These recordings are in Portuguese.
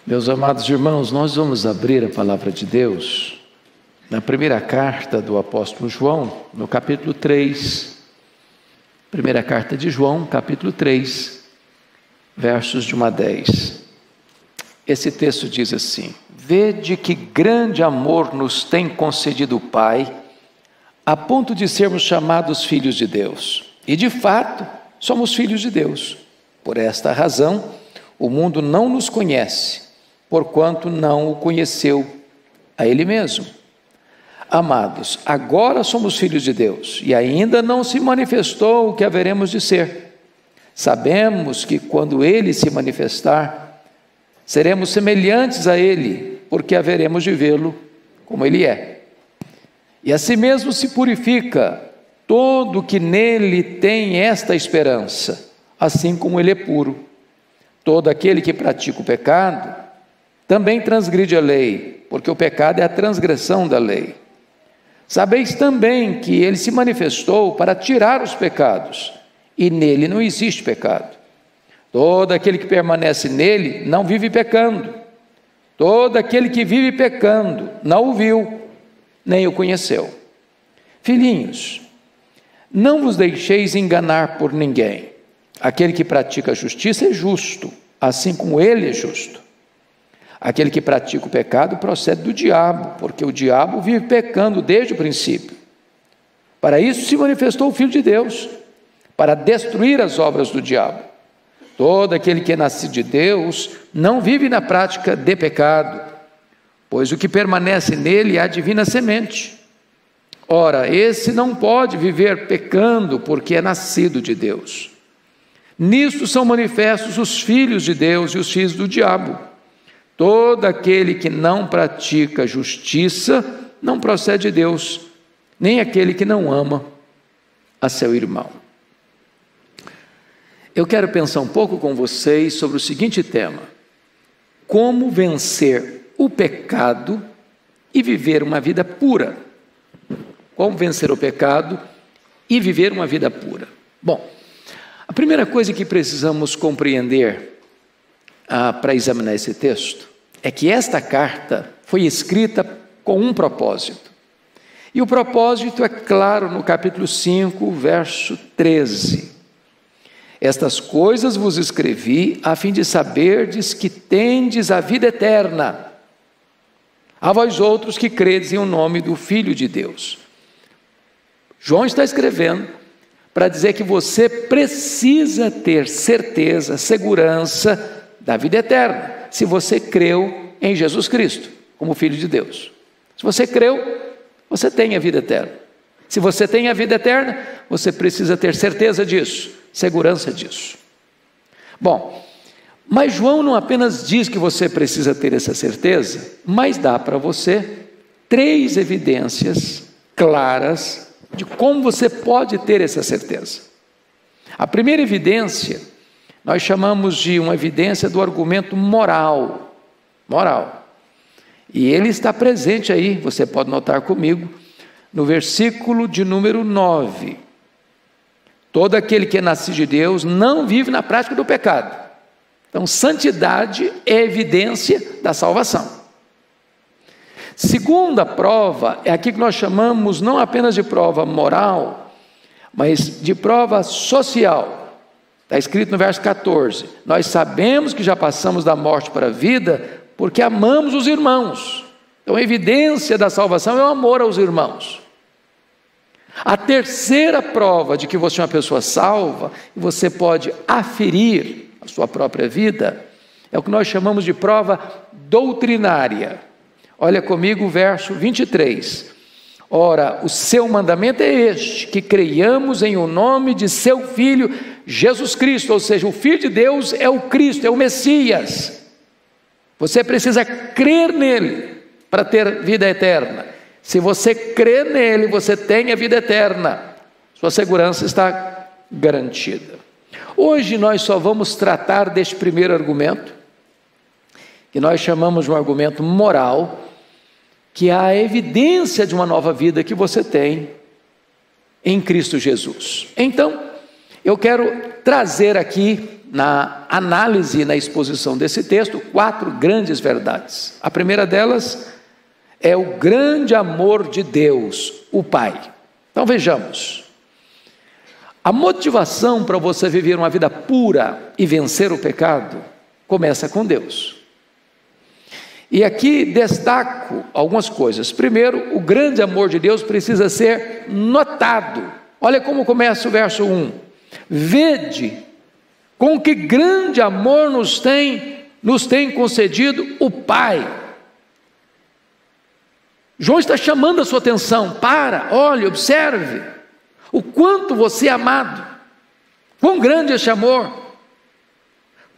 Meus amados irmãos, nós vamos abrir a palavra de Deus na primeira carta do apóstolo João, no capítulo 3. Primeira carta de João, capítulo 3, versos de 1 a 10. Esse texto diz assim: Vede que grande amor nos tem concedido o Pai, a ponto de sermos chamados filhos de Deus. E de fato, somos filhos de Deus. Por esta razão, o mundo não nos conhece, porquanto não o conheceu a Ele mesmo. Amados, agora somos filhos de Deus, e ainda não se manifestou o que haveremos de ser. Sabemos que quando Ele se manifestar, seremos semelhantes a Ele, porque haveremos de vê-lo como Ele é. E assim mesmo se purifica todo que nele tem esta esperança, assim como Ele é puro. Todo aquele que pratica o pecado também transgride a lei, porque o pecado é a transgressão da lei. Sabeis também que Ele se manifestou para tirar os pecados, e nele não existe pecado. Todo aquele que permanece nele não vive pecando. Todo aquele que vive pecando não o viu, nem o conheceu. Filhinhos, não vos deixeis enganar por ninguém. Aquele que pratica a justiça é justo, assim como Ele é justo. Aquele que pratica o pecado procede do diabo, porque o diabo vive pecando desde o princípio. Para isso se manifestou o Filho de Deus, para destruir as obras do diabo. Todo aquele que é nascido de Deus não vive na prática de pecado, pois o que permanece nele é a divina semente. Ora, esse não pode viver pecando, porque é nascido de Deus. Nisto são manifestos os filhos de Deus e os filhos do diabo. Todo aquele que não pratica justiça não procede de Deus, nem aquele que não ama a seu irmão. Eu quero pensar um pouco com vocês sobre o seguinte tema: como vencer o pecado e viver uma vida pura. Como vencer o pecado e viver uma vida pura. Bom, a primeira coisa que precisamos compreender para examinar esse texto é que esta carta foi escrita com um propósito. E o propósito é claro no capítulo 5, verso 13. Estas coisas vos escrevi a fim de saberdes que tendes a vida eterna, a vós outros que credes em o nome do Filho de Deus. João está escrevendo para dizer que você precisa ter certeza, segurança da vida eterna, se você creu em Jesus Cristo como Filho de Deus. Se você creu, você tem a vida eterna. Se você tem a vida eterna, você precisa ter certeza disso, segurança disso. Bom, mas João não apenas diz que você precisa ter essa certeza, mas dá para você 3 evidências claras de como você pode ter essa certeza. A primeira evidência, nós chamamos de uma evidência do argumento moral. E ele está presente aí, você pode notar comigo, no versículo de número 9. Todo aquele que é nascido de Deus não vive na prática do pecado. Então, santidade é evidência da salvação. Segunda prova é aqui que nós chamamos não apenas de prova moral, mas de prova social. Está escrito no verso 14: nós sabemos que já passamos da morte para a vida, porque amamos os irmãos. Então, a evidência da salvação é o amor aos irmãos. A terceira prova de que você é uma pessoa salva, e você pode aferir a sua própria vida, é o que nós chamamos de prova doutrinária. Olha comigo o verso 23. Ora, o seu mandamento é este, que creiamos em o nome de seu Filho, Jesus Cristo. Ou seja, o Filho de Deus é o Cristo, é o Messias. Você precisa crer nele para ter vida eterna. Se você crê nele, você tem a vida eterna. Sua segurança está garantida. Hoje nós só vamos tratar deste primeiro argumento, que nós chamamos de um argumento moral, que é a evidência de uma nova vida que você tem em Cristo Jesus. Então, eu quero trazer aqui na análise e na exposição desse texto 4 grandes verdades. A primeira delas é o grande amor de Deus, o Pai. Então vejamos, a motivação para você viver uma vida pura e vencer o pecado começa com Deus. E aqui destaco algumas coisas. Primeiro, o grande amor de Deus precisa ser notado. Olha como começa o verso 1. Vede com que grande amor nos tem concedido o Pai. João está chamando a sua atenção. Olhe, observe o quanto você é amado. Quão grande este amor.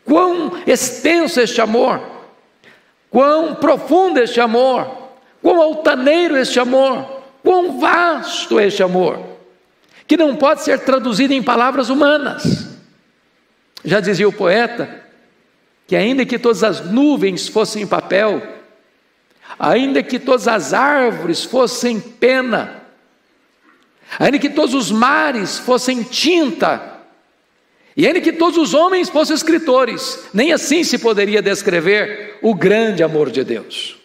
Quão extenso este amor. Quão profundo este amor, quão altaneiro este amor, quão vasto este amor, que não pode ser traduzido em palavras humanas. Já dizia o poeta, que ainda que todas as nuvens fossem papel, ainda que todas as árvores fossem pena, ainda que todos os mares fossem tinta, e ainda que todos os homens fossem escritores, nem assim se poderia descrever o grande amor de Deus.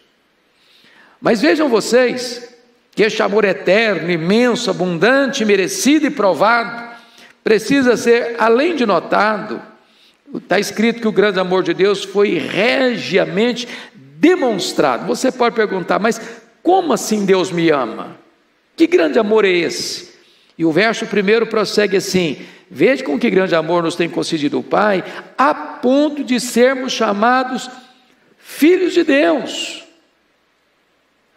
Mas vejam vocês, que este amor eterno, imenso, abundante, merecido e provado, precisa ser, além de notado, está escrito que o grande amor de Deus foi regiamente demonstrado. Você pode perguntar, mas como assim Deus me ama? Que grande amor é esse? E o verso 1 prossegue assim: veja com que grande amor nos tem concedido o Pai, a ponto de sermos chamados filhos de Deus.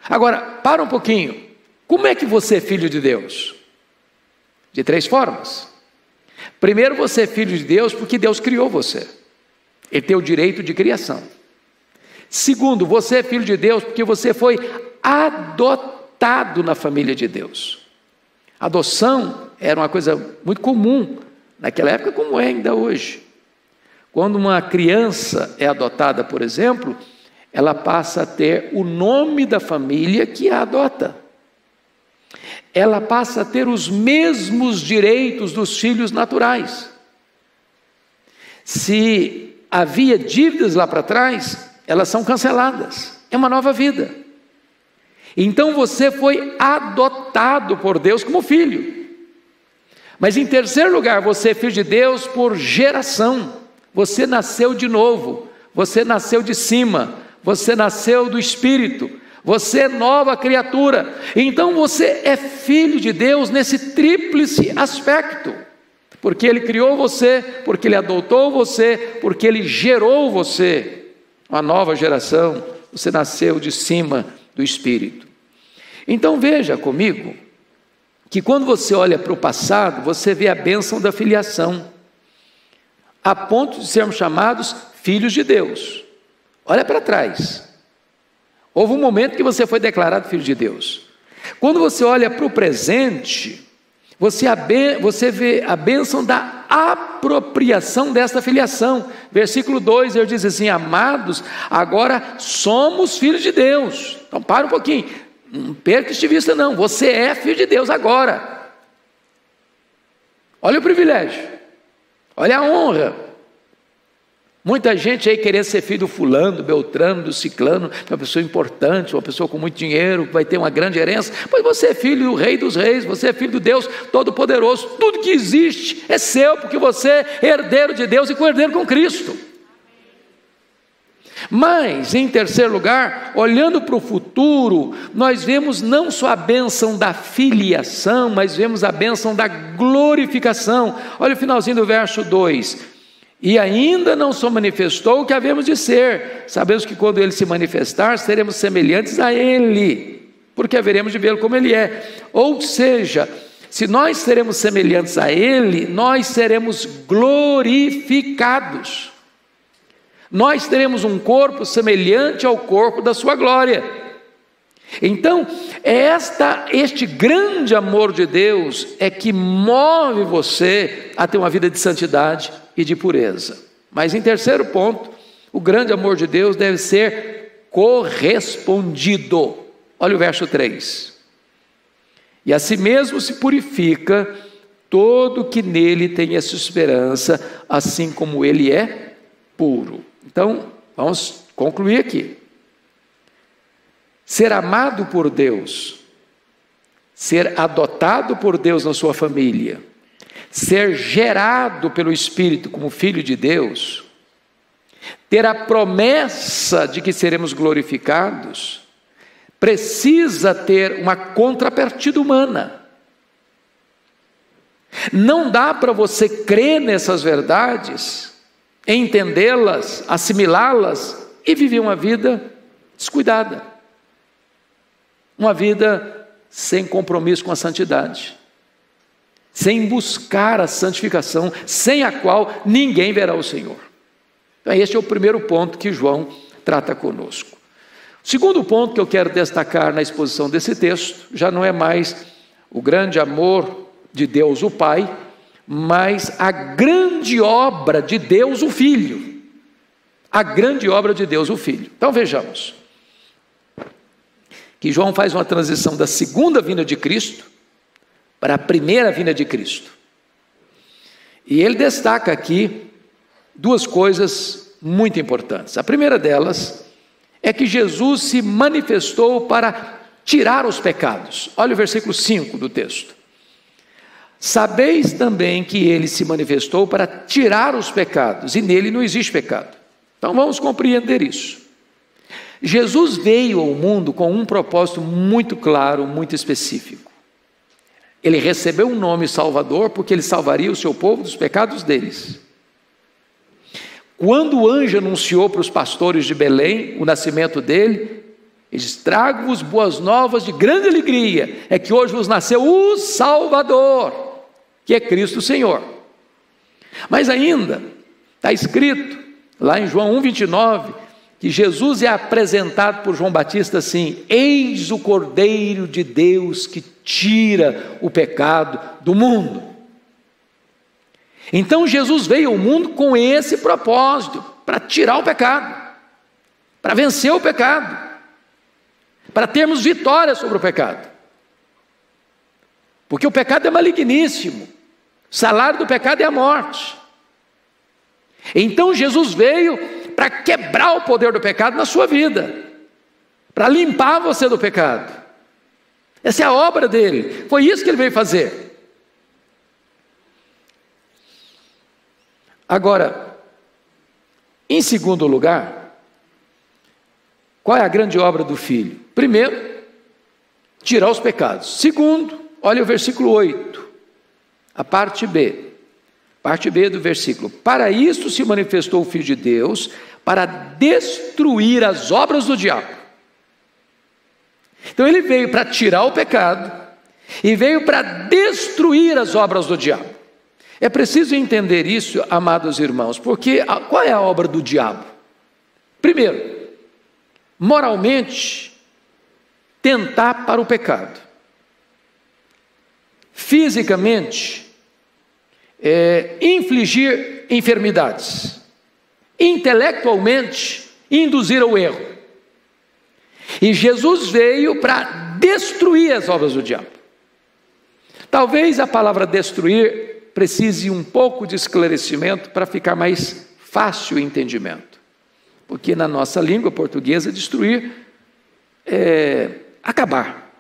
Agora, para um pouquinho. Como é que você é filho de Deus? De 3 formas. Primeiro, você é filho de Deus porque Deus criou você. Ele tem o direito de criação. Segundo, você é filho de Deus porque você foi adotado na família de Deus. Adoção era uma coisa muito comum naquela época, como é ainda hoje. Quando uma criança é adotada, por exemplo, ela passa a ter o nome da família que a adota. Ela passa a ter os mesmos direitos dos filhos naturais. Se havia dívidas lá para trás, elas são canceladas. É uma nova vida. Então você foi adotado por Deus como filho. Mas em terceiro lugar, você é filho de Deus por geração. Você nasceu de novo. Você nasceu de cima. Você nasceu do Espírito. Você é nova criatura. Então você é filho de Deus nesse tríplice aspecto. Porque Ele criou você, porque Ele adotou você, porque Ele gerou você. Uma nova geração. Você nasceu de cima do Espírito. Então veja comigo, que quando você olha para o passado, você vê a bênção da filiação, a ponto de sermos chamados filhos de Deus. Olha para trás, houve um momento que você foi declarado filho de Deus. Quando você olha para o presente, você vê a bênção da apropriação desta filiação. Versículo 2, ele diz assim: amados, agora somos filhos de Deus. Então para um pouquinho, não perca isso de vista não, você é filho de Deus agora. Olha o privilégio, olha a honra. Muita gente aí querendo ser filho do fulano, do beltrano, do ciclano, uma pessoa importante, uma pessoa com muito dinheiro, que vai ter uma grande herança. Pois você é filho do Rei dos Reis, você é filho do Deus Todo-Poderoso. Tudo que existe é seu, porque você é herdeiro de Deus e co-herdeiro com Cristo. Mas, em terceiro lugar, olhando para o futuro, nós vemos não só a bênção da filiação, mas vemos a bênção da glorificação. Olha o finalzinho do verso 2. E ainda não se manifestou o que havemos de ser. Sabemos que quando Ele se manifestar, seremos semelhantes a Ele, porque haveremos de vê-lo como Ele é. Ou seja, se nós seremos semelhantes a Ele, nós seremos glorificados. Nós teremos um corpo semelhante ao corpo da sua glória. Então, este grande amor de Deus é que move você a ter uma vida de santidade e de pureza. Mas em terceiro ponto, o grande amor de Deus deve ser correspondido. Olha o verso 3. E a si mesmo se purifica todo que nele tem essa esperança, assim como ele é puro. Então, vamos concluir aqui. Ser amado por Deus, ser adotado por Deus na sua família, ser gerado pelo Espírito como filho de Deus, ter a promessa de que seremos glorificados, precisa ter uma contrapartida humana. Não dá para você crer nessas verdades, entendê-las, assimilá-las e viver uma vida descuidada, uma vida sem compromisso com a santidade, sem buscar a santificação, sem a qual ninguém verá o Senhor. Então, este é o primeiro ponto que João trata conosco. O segundo ponto que eu quero destacar na exposição desse texto, já não é mais o grande amor de Deus o Pai, mas a grande obra de Deus o Filho. A grande obra de Deus o Filho. Então vejamos, que João faz uma transição da segunda vinda de Cristo para a primeira vinda de Cristo. E ele destaca aqui duas coisas muito importantes. A primeira delas é que Jesus se manifestou para tirar os pecados. Olha o versículo 5 do texto. Sabeis também que ele se manifestou para tirar os pecados, e nele não existe pecado. Então vamos compreender isso. Jesus veio ao mundo com um propósito muito claro, muito específico. Ele recebeu um nome Salvador porque ele salvaria o seu povo dos pecados deles. Quando o anjo anunciou para os pastores de Belém o nascimento dele, ele disse: trago-vos boas novas de grande alegria, é que hoje vos nasceu o Salvador, que é Cristo Senhor. Mas ainda está escrito lá em João 1,29, que Jesus é apresentado por João Batista assim: eis o Cordeiro de Deus que tira o pecado do mundo. Então Jesus veio ao mundo com esse propósito, para tirar o pecado, para vencer o pecado, para termos vitória sobre o pecado. Porque o pecado é maligníssimo, o salário do pecado é a morte. Então Jesus veio para quebrar o poder do pecado na sua vida, para limpar você do pecado. Essa é a obra dele, foi isso que ele veio fazer. Agora, em segundo lugar, qual é a grande obra do Filho? Primeiro, tirar os pecados. Segundo, olha o versículo 8, a parte B. Parte B do versículo: para isto se manifestou o Filho de Deus, para destruir as obras do diabo. Então ele veio para tirar o pecado e veio para destruir as obras do diabo. É preciso entender isso, amados irmãos, porque qual é a obra do diabo? Primeiro, moralmente, tentar para o pecado. Fisicamente, infligir enfermidades. Intelectualmente, induzir ao erro. E Jesus veio para destruir as obras do diabo. Talvez a palavra destruir precise um pouco de esclarecimento para ficar mais fácil o entendimento. Porque na nossa língua portuguesa, destruir é acabar.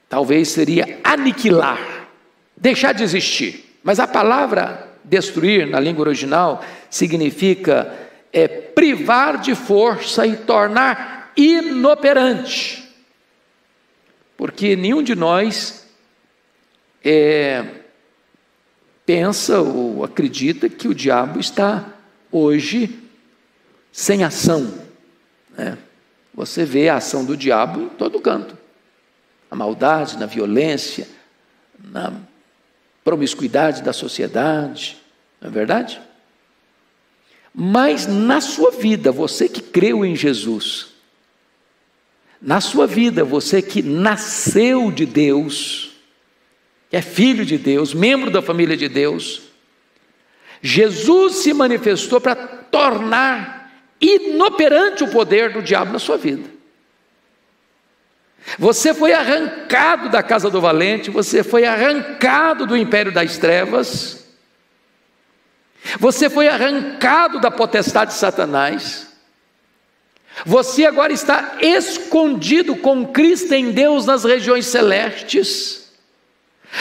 Talvez seria aniquilar, deixar de existir. Mas a palavra destruir, na língua original, significa privar de força e tornar inoperante. Porque nenhum de nós pensa ou acredita que o diabo está hoje sem ação, né? Você vê a ação do diabo em todo canto. Na maldade, na violência, na promiscuidade da sociedade, não é verdade? Mas na sua vida, você que creu em Jesus, na sua vida, você que nasceu de Deus, que é filho de Deus, membro da família de Deus, Jesus se manifestou para tornar inoperante o poder do diabo na sua vida. Você foi arrancado da casa do valente, você foi arrancado do império das trevas, você foi arrancado da potestade de Satanás, você agora está escondido com Cristo em Deus nas regiões celestes,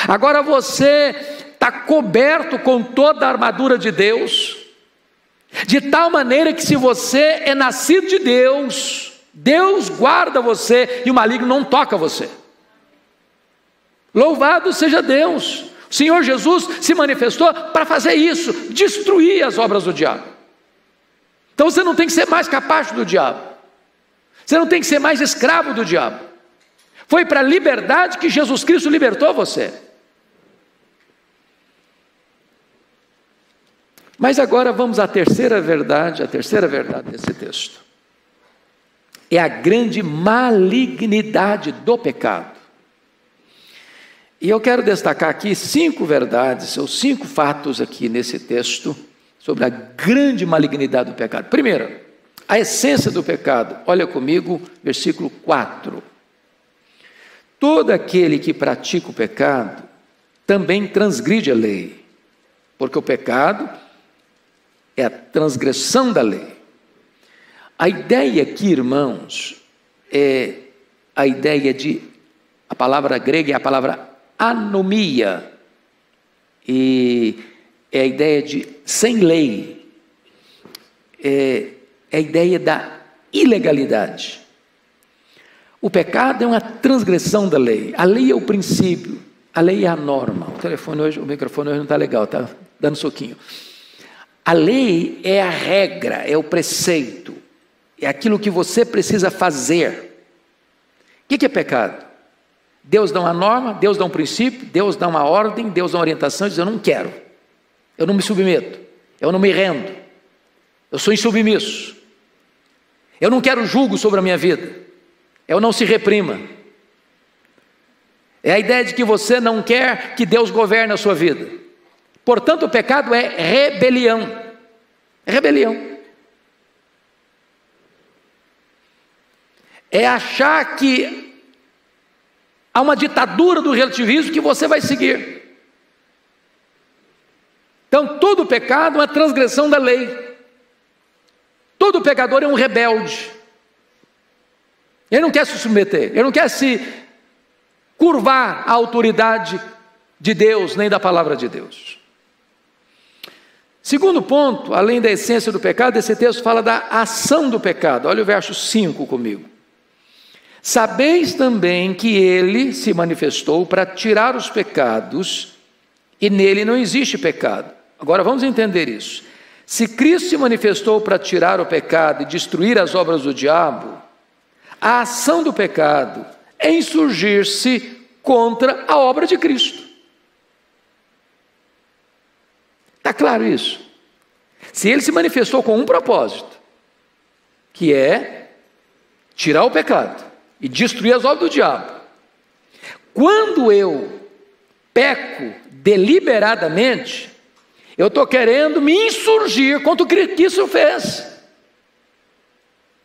agora você está coberto com toda a armadura de Deus, de tal maneira que se você é nascido de Deus, Deus guarda você e o maligno não toca você. Louvado seja Deus. O Senhor Jesus se manifestou para fazer isso, destruir as obras do diabo. Então você não tem que ser mais capaz do diabo, você não tem que ser mais escravo do diabo. Foi para a liberdade que Jesus Cristo libertou você. Mas agora vamos à terceira verdade desse texto. É a grande malignidade do pecado. E eu quero destacar aqui 5 verdades, ou 5 fatos aqui nesse texto, sobre a grande malignidade do pecado. Primeiro, a essência do pecado. Olha comigo, versículo 4. Todo aquele que pratica o pecado, também transgride a lei, porque o pecado é a transgressão da lei. A ideia aqui, irmãos, é a ideia a palavra grega é a palavra anomia, e é a ideia de sem lei, é a ideia da ilegalidade. O pecado é uma transgressão da lei, a lei é o princípio, a lei é a norma. O microfone hoje não está legal, está dando soquinho. A lei é a regra, é o preceito, é aquilo que você precisa fazer. O que é pecado? Deus dá uma norma, Deus dá um princípio, Deus dá uma ordem, Deus dá uma orientação e diz: eu não quero, eu não me submeto, eu não me rendo, eu sou insubmisso, eu não quero julgo sobre a minha vida, eu não se reprima. É a ideia de que você não quer que Deus governe a sua vida. Portanto, o pecado é rebelião. É rebelião. É achar que há uma ditadura do relativismo que você vai seguir. Então, todo pecado é uma transgressão da lei. Todo pecador é um rebelde. Ele não quer se submeter, ele não quer se curvar à autoridade de Deus, nem da palavra de Deus. Segundo ponto, além da essência do pecado, esse texto fala da ação do pecado. Olha o verso 5 comigo. Sabeis também que ele se manifestou para tirar os pecados, e nele não existe pecado. Agora vamos entender isso. Se Cristo se manifestou para tirar o pecado e destruir as obras do diabo, a ação do pecado é insurgir-se contra a obra de Cristo. Está claro isso? Se ele se manifestou com um propósito, que é tirar o pecado e destruir as obras do diabo, quando eu peco deliberadamente, eu estou querendo me insurgir contra o que Cristo fez.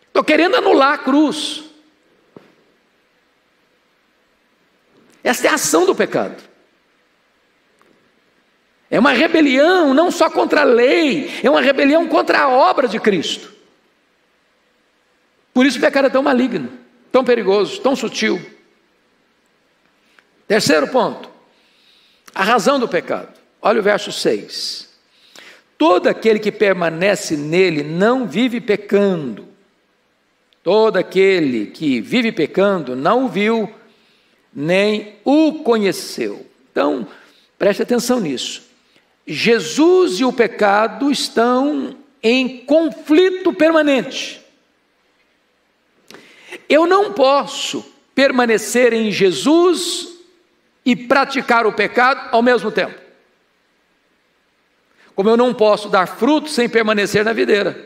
Estou querendo anular a cruz. Essa é a ação do pecado. É uma rebelião não só contra a lei, é uma rebelião contra a obra de Cristo. Por isso o pecado é tão maligno, tão perigoso, tão sutil. Terceiro ponto, a razão do pecado. Olha o verso 6. Todo aquele que permanece nele não vive pecando. Todo aquele que vive pecando não o viu, nem o conheceu. Então, preste atenção nisso. Jesus e o pecado estão em conflito permanente. Eu não posso permanecer em Jesus e praticar o pecado ao mesmo tempo. Como eu não posso dar fruto sem permanecer na videira.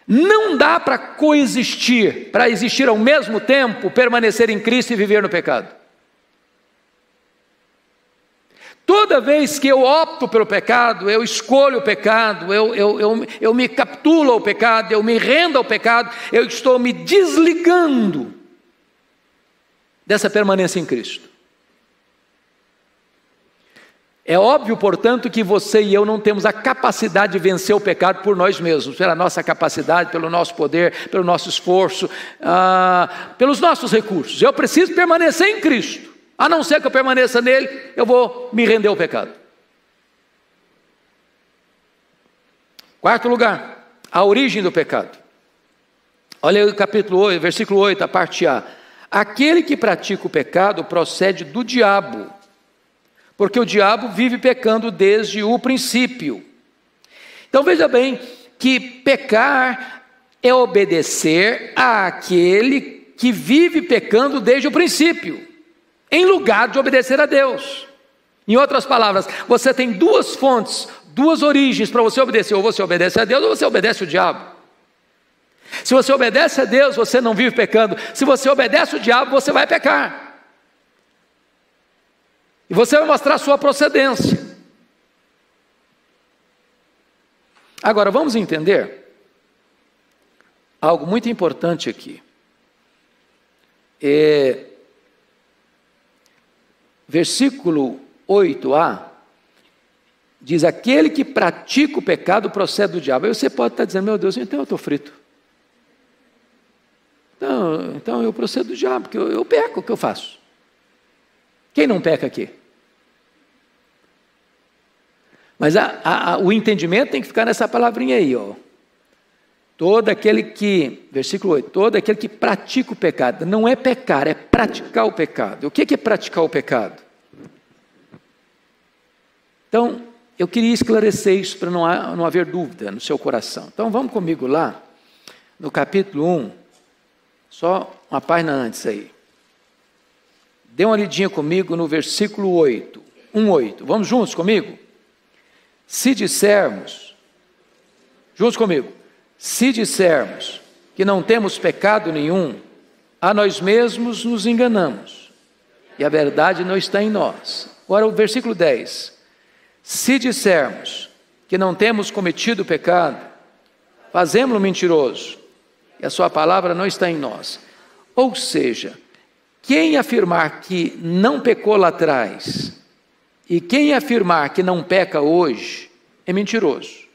Não dá para coexistir, para existir ao mesmo tempo, permanecer em Cristo e viver no pecado. Toda vez que eu opto pelo pecado, eu escolho o pecado, eu me capitulo ao pecado, eu me rendo ao pecado, eu estou me desligando dessa permanência em Cristo. É óbvio, portanto, que você e eu não temos a capacidade de vencer o pecado por nós mesmos, pela nossa capacidade, pelo nosso poder, pelo nosso esforço, pelos nossos recursos. Eu preciso permanecer em Cristo. A não ser que eu permaneça nele, eu vou me render ao pecado. Quarto lugar, a origem do pecado. Olha aí o capítulo 8, versículo 8, a parte A. Aquele que pratica o pecado procede do diabo, porque o diabo vive pecando desde o princípio. Então veja bem que pecar é obedecer àquele que vive pecando desde o princípio, em lugar de obedecer a Deus. Em outras palavras, você tem duas fontes, duas origens para você obedecer. Ou você obedece a Deus, ou você obedece o diabo. Se você obedece a Deus, você não vive pecando. Se você obedece o diabo, você vai pecar. E você vai mostrar a sua procedência. Agora, vamos entender algo muito importante aqui. Versículo 8a diz: aquele que pratica o pecado procede do diabo. Aí você pode estar dizendo: meu Deus, então eu estou frito. Então eu procedo do diabo, porque eu peco. O que eu faço? Quem não peca aqui? Mas o entendimento tem que ficar nessa palavrinha aí, ó. Todo aquele que, versículo 8, todo aquele que pratica o pecado. Não é pecar, é praticar o pecado. O que é praticar o pecado? Então, eu queria esclarecer isso para não haver dúvida no seu coração. Então, vamos comigo lá, no capítulo 1, só uma página antes aí. Dê uma lidinha comigo no versículo 8, 1:8. Vamos juntos comigo? Se dissermos, juntos comigo, se dissermos que não temos pecado nenhum, a nós mesmos nos enganamos, e a verdade não está em nós. Agora o versículo 10. Se dissermos que não temos cometido pecado, fazemo-lo mentiroso, e a sua palavra não está em nós. Ou seja, quem afirmar que não pecou lá atrás, e quem afirmar que não peca hoje, é mentiroso.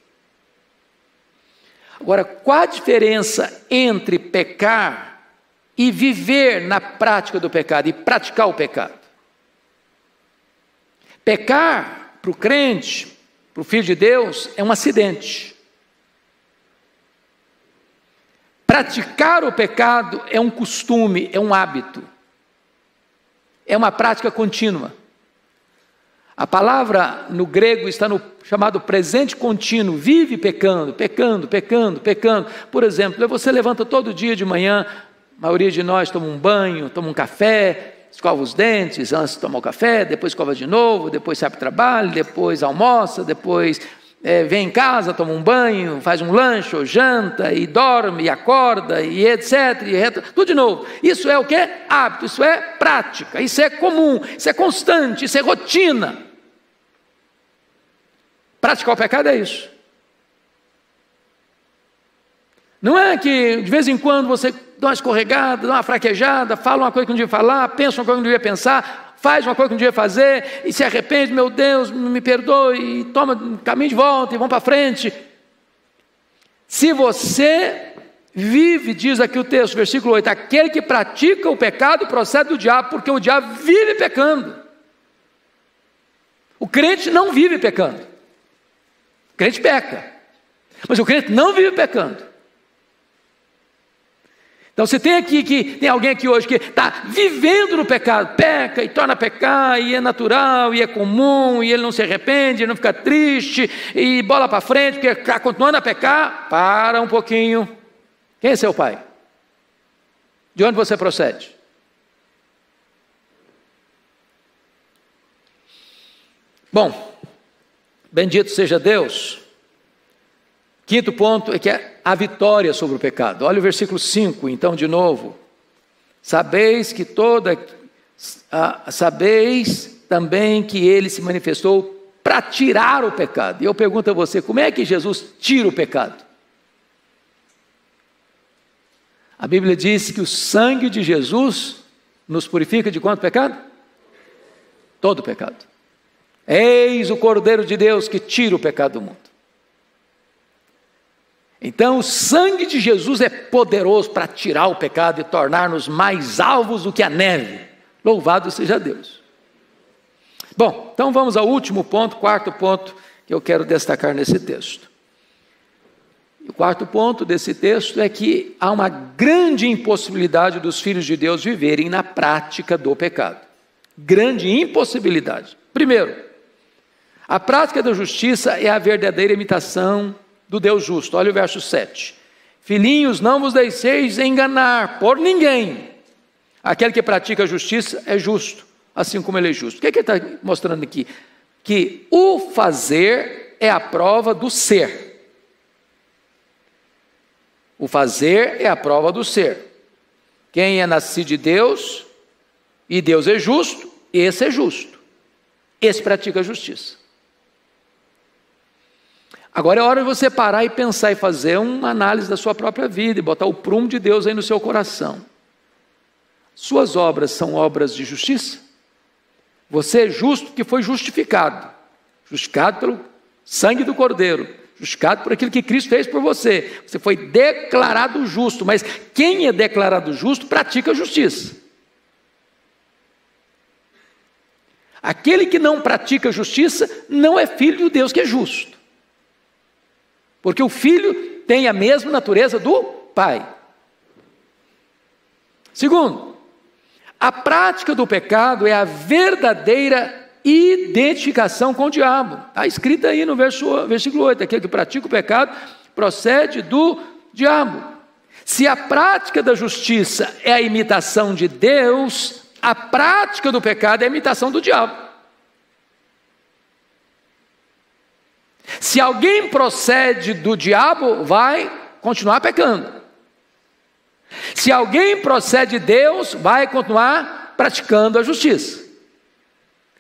Agora, qual a diferença entre pecar e viver na prática do pecado, e praticar o pecado? Pecar, para o crente, para o Filho de Deus, é um acidente. Praticar o pecado é um costume, é um hábito. É uma prática contínua. A palavra no grego está no chamado presente contínuo. Vive pecando, pecando, pecando, pecando. Por exemplo, você levanta todo dia de manhã, a maioria de nós toma um banho, toma um café, escova os dentes, antes de tomar o café, depois escova de novo, depois sai para o trabalho, depois almoça, depois vem em casa, toma um banho, faz um lanche ou janta, e dorme, e acorda, e etc, tudo de novo. Isso é o que? Hábito, isso é prática, isso é comum, isso é constante, isso é rotina. Praticar o pecado é isso. Não é que de vez em quando você dá uma escorregada, dá uma fraquejada, fala uma coisa que não devia falar, pensa uma coisa que não devia pensar, faz uma coisa que não devia fazer, e se arrepende: meu Deus, me perdoe, e toma um caminho de volta, e vamos para frente. Se você vive, diz aqui o texto, versículo 8, aquele que pratica o pecado procede do diabo, porque o diabo vive pecando. O crente não vive pecando. O crente peca, mas o crente não vive pecando. Então você tem tem alguém aqui hoje que está vivendo no pecado, peca e torna a pecar, e é natural, e é comum, e ele não se arrepende, ele não fica triste, e bola para frente, porque está continuando a pecar. Para um pouquinho. Quem é seu pai? De onde você procede? Bom, bendito seja Deus. Quinto ponto é que é a vitória sobre o pecado. Olha o versículo 5, então, de novo. Sabeis também que ele se manifestou para tirar o pecado. E eu pergunto a você, como é que Jesus tira o pecado? A Bíblia diz que o sangue de Jesus nos purifica de quanto pecado? Todo pecado. Eis o Cordeiro de Deus que tira o pecado do mundo. Então o sangue de Jesus é poderoso para tirar o pecado e tornar-nos mais alvos do que a neve. Louvado seja Deus. Bom, então vamos ao último ponto, quarto ponto que eu quero destacar nesse texto. O quarto ponto desse texto é que há uma grande impossibilidade dos filhos de Deus viverem na prática do pecado. Grande impossibilidade. Primeiro, a prática da justiça é a verdadeira imitação do Deus justo. Olha o verso 7. Filhinhos, não vos deixeis enganar por ninguém. Aquele que pratica a justiça é justo, assim como ele é justo. O que ele está mostrando aqui? Que o fazer é a prova do ser. O fazer é a prova do ser. Quem é nascido de Deus, e Deus é justo, esse é justo. Esse pratica a justiça. Agora é hora de você parar e pensar e fazer uma análise da sua própria vida, e botar o prumo de Deus aí no seu coração. Suas obras são obras de justiça? Você é justo porque foi justificado. Justificado pelo sangue do Cordeiro. Justificado por aquilo que Cristo fez por você. Você foi declarado justo, mas quem é declarado justo pratica a justiça. Aquele que não pratica a justiça não é filho de Deus que é justo. Porque o filho tem a mesma natureza do pai. Segundo, a prática do pecado é a verdadeira identificação com o diabo. Está escrito aí no versículo 8, aquele que pratica o pecado procede do diabo. Se a prática da justiça é a imitação de Deus, a prática do pecado é a imitação do diabo. Se alguém procede do diabo, vai continuar pecando. Se alguém procede de Deus, vai continuar praticando a justiça.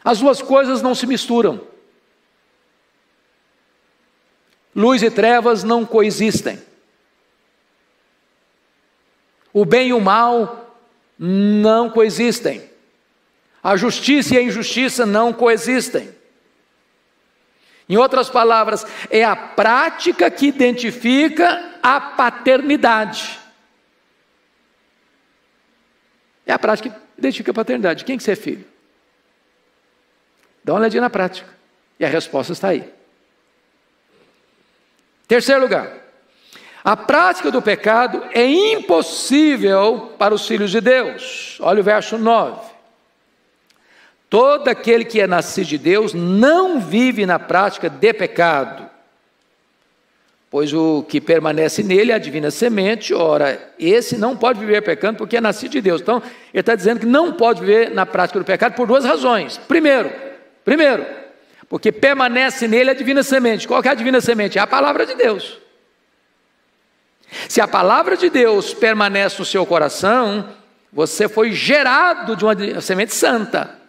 As duas coisas não se misturam. Luz e trevas não coexistem. O bem e o mal não coexistem. A justiça e a injustiça não coexistem. Em outras palavras, é a prática que identifica a paternidade. É a prática que identifica a paternidade. Quem que você é filho? Dá uma olhadinha na prática. E a resposta está aí. Terceiro lugar. A prática do pecado é impossível para os filhos de Deus. Olha o verso 9. Todo aquele que é nascido de Deus não vive na prática de pecado, pois o que permanece nele é a divina semente. Ora, esse não pode viver pecando porque é nascido de Deus. Então, ele está dizendo que não pode viver na prática do pecado por duas razões. Primeiro, porque permanece nele a divina semente. Qual que é a divina semente? É a palavra de Deus. Se a palavra de Deus permanece no seu coração, você foi gerado de uma semente santa.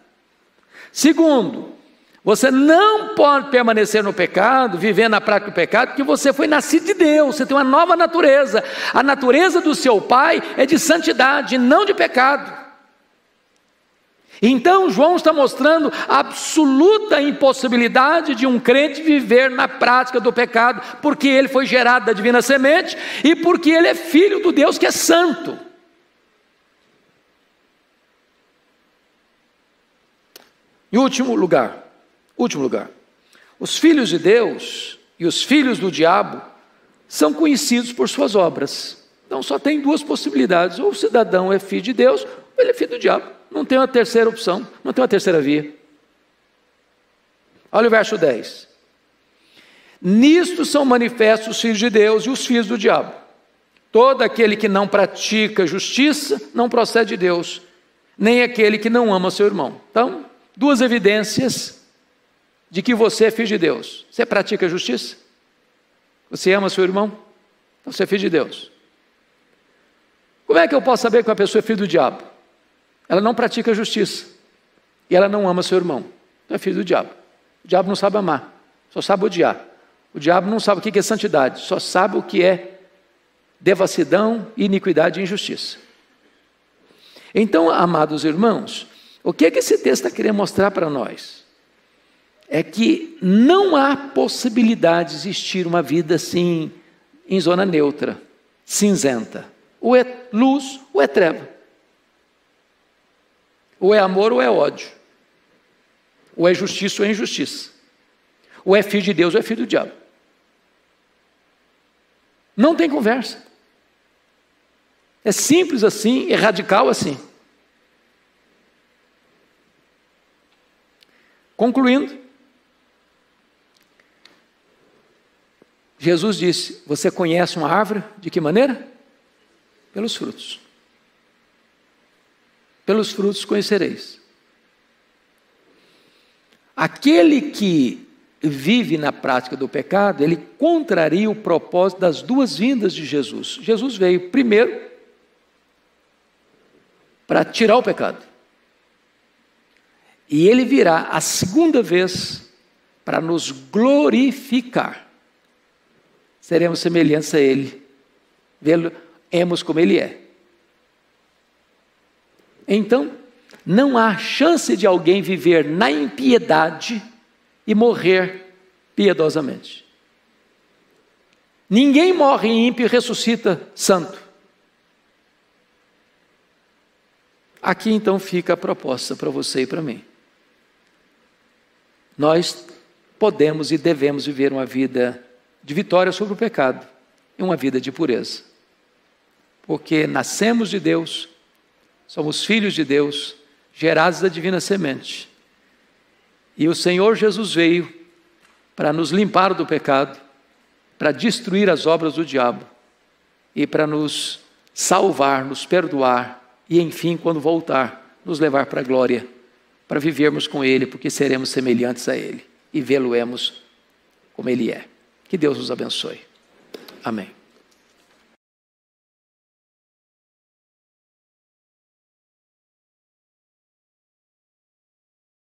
Segundo, você não pode permanecer no pecado, viver na prática do pecado, porque você foi nascido de Deus, você tem uma nova natureza. A natureza do seu pai é de santidade, não de pecado. Então João está mostrando a absoluta impossibilidade de um crente viver na prática do pecado, porque ele foi gerado da divina semente e porque ele é filho do Deus que é santo. Em último lugar, os filhos de Deus e os filhos do diabo são conhecidos por suas obras. Então só tem duas possibilidades: ou o cidadão é filho de Deus, ou ele é filho do diabo. Não tem uma terceira opção, não tem uma terceira via. Olha o verso 10. Nisto são manifestos os filhos de Deus e os filhos do diabo. Todo aquele que não pratica justiça não procede de Deus, nem aquele que não ama seu irmão. Então, duas evidências de que você é filho de Deus. Você pratica justiça? Você ama seu irmão? Então você é filho de Deus. Como é que eu posso saber que uma pessoa é filho do diabo? Ela não pratica justiça. e ela não ama seu irmão, então é filho do diabo. O diabo não sabe amar, só sabe odiar. O diabo não sabe o que é santidade, só sabe o que é devassidão, iniquidade e injustiça. Então, amados irmãos, o que esse texto está querendo mostrar para nós? É que não há possibilidade de existir uma vida assim, em zona neutra, cinzenta. Ou é luz ou é treva. Ou é amor ou é ódio. Ou é justiça ou é injustiça. Ou é filho de Deus ou é filho do diabo. Não tem conversa. É simples assim, é radical assim. Concluindo, Jesus disse: você conhece uma árvore de que maneira? Pelos frutos. Pelos frutos conhecereis. Aquele que vive na prática do pecado, ele contraria o propósito das duas vindas de Jesus. Jesus veio primeiro para tirar o pecado. E ele virá a segunda vez para nos glorificar. Seremos semelhantes a ele, vemos como ele é. Então, não há chance de alguém viver na impiedade e morrer piedosamente. Ninguém morre ímpio e ressuscita santo. Aqui então fica a proposta para você e para mim. Nós podemos e devemos viver uma vida de vitória sobre o pecado e uma vida de pureza. Porque nascemos de Deus, somos filhos de Deus, gerados da divina semente. E o Senhor Jesus veio para nos limpar do pecado, para destruir as obras do diabo e para nos salvar, nos perdoar e, enfim, quando voltar, nos levar para a glória, para vivermos com Ele, porque seremos semelhantes a Ele e vê-lo-emos como Ele é. Que Deus nos abençoe. Amém.